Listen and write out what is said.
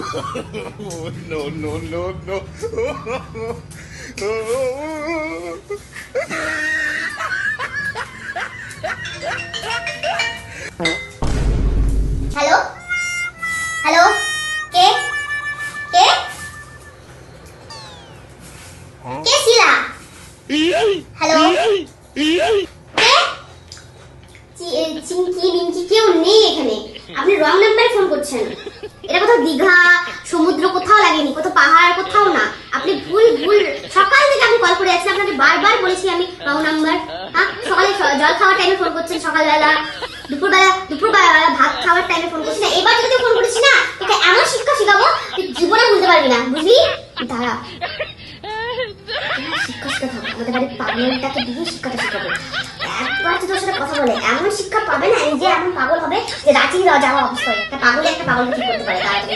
No, no, no, no. Hello hello, কে কে কে শিলা? হ্যালো, কে? চিংকি মিংকি কেউ নেই এখানে। আপনি রং নাম্বারে ফোন করছেন। এটা কোথাও দীঘা সমুদ্র কোথাও লাগেনি, কোথাও পাহাড় কোথাও না। আপনি ভুল ভুল সকাল থেকে আপনি কল করে আছেন। আপনাকে বারবার বলেছি আমি রং নাম্বার। হ্যাঁ, সকালে জল খাওয়ার টাইমে ফোন করছেন, সকালবেলা দুপুরবেলা ভাত খাওয়ার টাইমে ফোন করছি না। এবার যদি ফোন করেছি না, তোকে এমন শিক্ষা শিখাবো তুই জীবনে ভুলতে পারবি না, বুঝলি? দাঁড়া, শিক্ষা শিক্ষা থাকবো। আমাদের বাড়ির পাগলটাকে দিয়ে শিক্ষাটা শিখাবো। একবার যদি তোর সাথে কথা বলে এমন শিক্ষা পাবে না, নিজে এমন পাগল হবে যে রাঁচি যাওয়া অবস্থা। একটা পাগলকে ঠিক করতে পারে তাড়াতাড়ি।